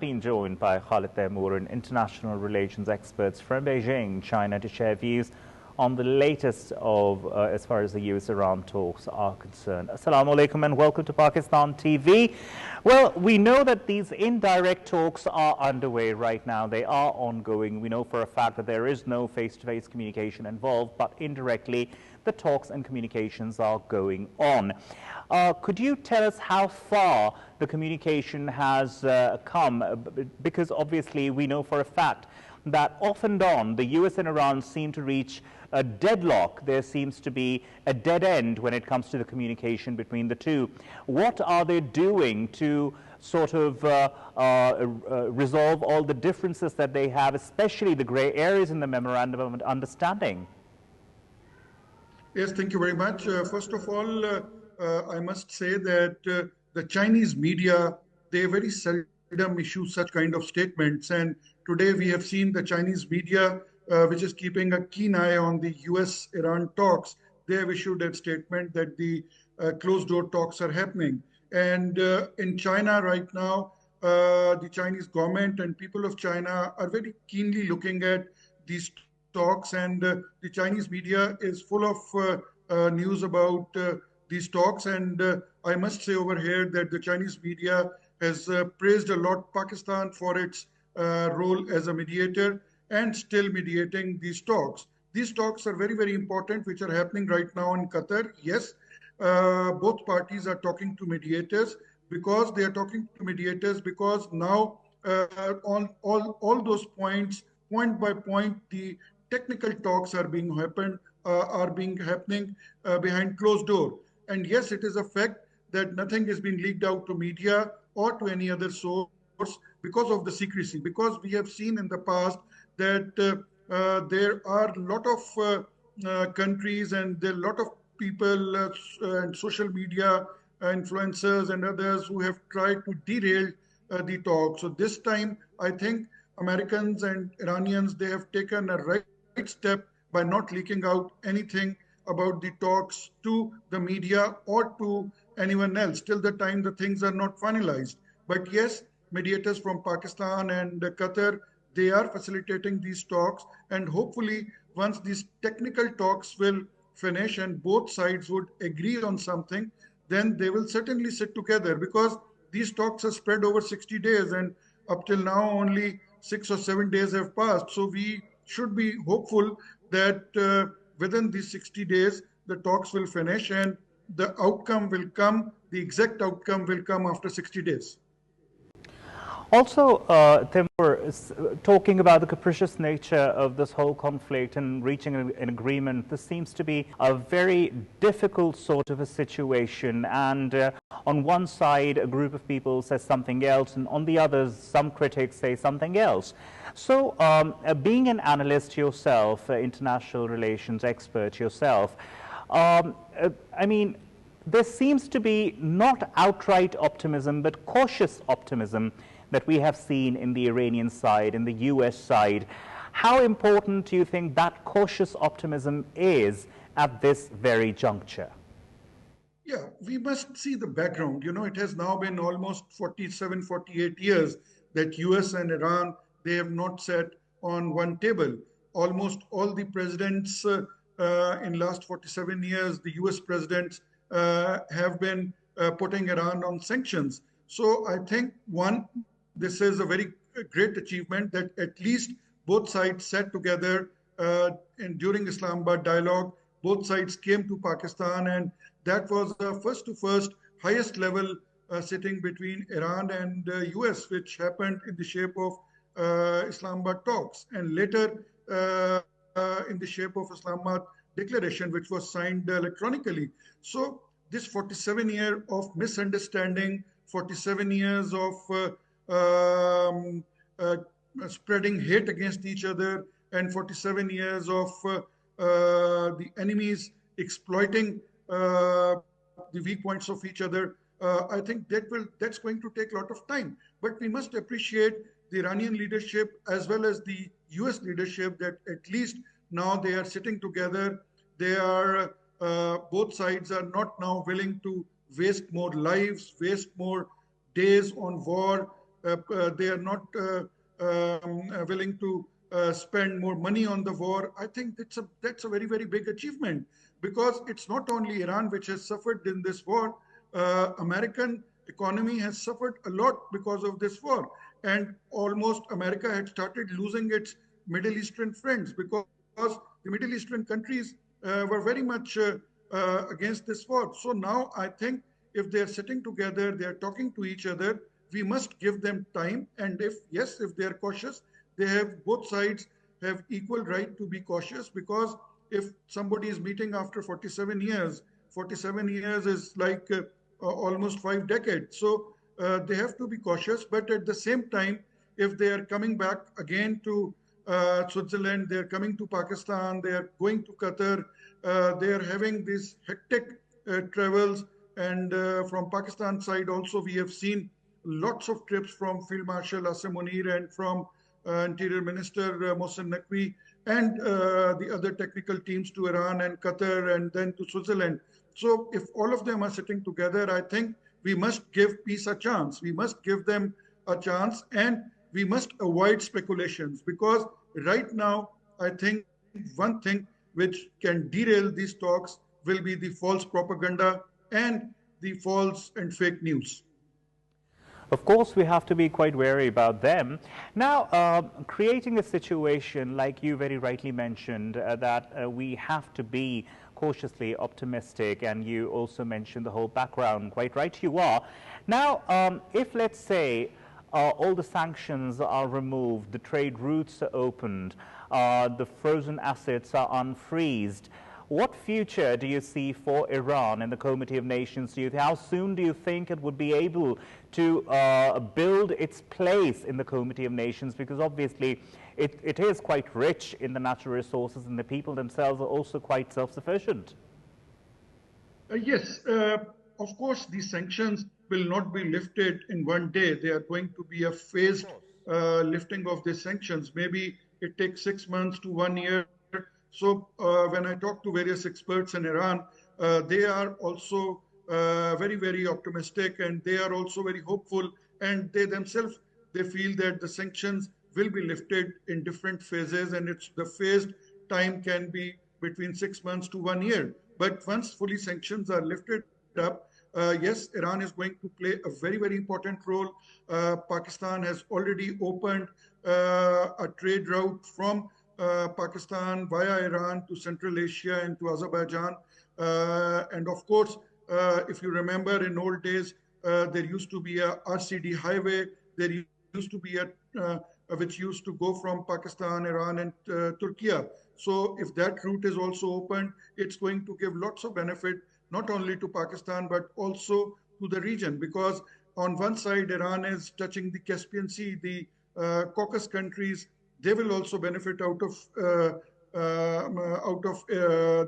Been joined by Khalid Taimur and international relations experts from Beijing, China, to share views on the latest of as far as the US-Iran talks are concerned. Assalamu alaikum and welcome to Pakistan TV. Well, we know that these indirect talks are underway right now. They are ongoing. We know for a fact that there is no face-to-face communication involved, but indirectly the talks and communications are going on. Could you tell us how far the communication has come? Because obviously we know for a fact that off and on the US and Iran seem to reach a deadlock. There seems to be a dead end when it comes to the communication between the two. What are they doing to sort of resolve all the differences that they have, especially the gray areas in the memorandum of understanding? Yes, thank you very much. First of all, I must say that the Chinese media, they very seldom issue such kind of statements. And today we have seen the Chinese media, which is keeping a keen eye on the US-Iran talks. They have issued a statement that the closed-door talks are happening. And in China right now, the Chinese government and people of China are very keenly looking at these talks, and the Chinese media is full of news about these talks. And I must say over here that the Chinese media has praised a lot Pakistan for its role as a mediator and still mediating these talks. These talks are very, very important, which are happening right now in Qatar. Yes, both parties are talking to mediators because they are talking to mediators because now on all those points, point by point, the technical talks are being happening behind closed door. And yes, it is a fact that nothing is being leaked out to media or to any other source because of the secrecy. Because we have seen in the past that there are a lot of countries and there are a lot of people and social media influencers and others who have tried to derail the talk. So this time, I think Americans and Iranians, they have taken a right step by not leaking out anything about the talks to the media or to anyone else till the time the things are not finalized. But yes, mediators from Pakistan and Qatar, they are facilitating these talks, and hopefully once these technical talks will finish and both sides would agree on something, then they will certainly sit together, because these talks are spread over 60 days and up till now only 6 or 7 days have passed. So we should be hopeful that within these 60 days, the talks will finish and the outcome will come, the exact outcome will come after 60 days. Also, Timur, talking about the capricious nature of this whole conflict and reaching an agreement, this seems to be a very difficult sort of a situation. And on one side, a group of people says something else, and on the others, some critics say something else. So, being an analyst yourself, international relations expert yourself, I mean, there seems to be not outright optimism, but cautious optimism that we have seen in the Iranian side, in the US side. How important do you think that cautious optimism is at this very juncture? Yeah, we must see the background. You know, it has now been almost 47, 48 years that US and Iran, they have not sat on one table. Almost all the presidents in last 47 years, the US presidents have been putting Iran on sanctions. So I think, one, this is a very great achievement that at least both sides sat together and during Islamabad dialogue, both sides came to Pakistan, and that was the first highest level sitting between Iran and US, which happened in the shape of Islamabad talks, and later in the shape of Islamabad declaration, which was signed electronically. So this 47 years of misunderstanding, 47 years of spreading hate against each other, and 47 years of the enemies exploiting the weak points of each other. I think that's going to take a lot of time. But we must appreciate the Iranian leadership as well as the US leadership that at least now they are sitting together. They are both sides are not now willing to waste more lives, waste more days on war. they are not willing to spend more money on the war. I think that's a very, very big achievement, because it's not only Iran which has suffered in this war. American economy has suffered a lot because of this war, and almost America had started losing its Middle Eastern friends, because the Middle Eastern countries were very much against this war. So now I think if they're sitting together, they're talking to each other, we must give them time. And if they're cautious, they have, both sides have equal right to be cautious, because if somebody is meeting after 47 years, 47 years is like almost 5 decades. So they have to be cautious. But at the same time, if they are coming back again to Switzerland, they're coming to Pakistan, they're going to Qatar, they're having these hectic travels. And from Pakistan side also, we have seen lots of trips from Field Marshal Asim Munir and from Interior Minister Mohsen Naqvi and the other technical teams to Iran and Qatar and then to Switzerland. So if all of them are sitting together, I think we must give peace a chance. We must give them a chance, and we must avoid speculations, because right now, I think one thing which can derail these talks will be the false propaganda and the false and fake news. Of course, we have to be quite wary about them. Now, creating a situation, like you very rightly mentioned, that we have to be cautiously optimistic, and you also mentioned the whole background. Quite right you are. Now, if let's say all the sanctions are removed, the trade routes are opened, the frozen assets are unfreezed, what future do you see for Iran in the Committee of Nations? How soon do you think it would be able to build its place in the Committee of Nations? Because obviously it is quite rich in the natural resources, and the people themselves are also quite self-sufficient. Yes, of course, these sanctions will not be lifted in one day. They are going to be a phased lifting of the sanctions. Maybe it takes 6 months to 1 year. So when I talk to various experts in Iran, they are also very, very optimistic, and they are also very hopeful. And they themselves, they feel that the sanctions will be lifted in different phases, and the phased time can be between 6 months to 1 year. But once fully sanctions are lifted up, yes, Iran is going to play a very, very important role. Pakistan has already opened a trade route from Pakistan via Iran to Central Asia and to Azerbaijan. And of course, if you remember, in old days, there used to be a RCD highway. There used to be which used to go from Pakistan, Iran, and Turkey. So if that route is also opened, it's going to give lots of benefit, not only to Pakistan, but also to the region. Because on one side, Iran is touching the Caspian Sea, the Caucasus countries, they will also benefit out of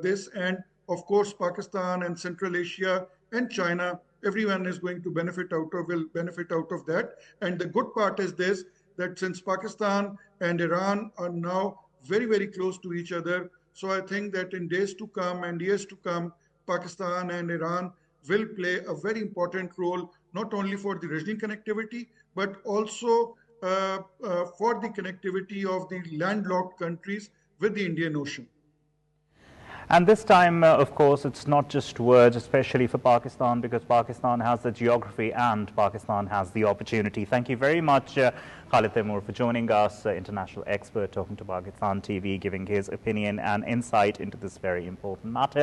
this. And of course, Pakistan and Central Asia and China, everyone is going to will benefit out of that. And the good part is this, that since Pakistan and Iran are now very, very close to each other, so I think that in days to come and years to come, Pakistan and Iran will play a very important role, not only for the regional connectivity, but also for the connectivity of the landlocked countries with the Indian Ocean. And this time, of course, it's not just words, especially for Pakistan, because Pakistan has the geography and Pakistan has the opportunity. Thank you very much, Khalid Taimur, for joining us, international expert talking to Pakistan TV, giving his opinion and insight into this very important matter.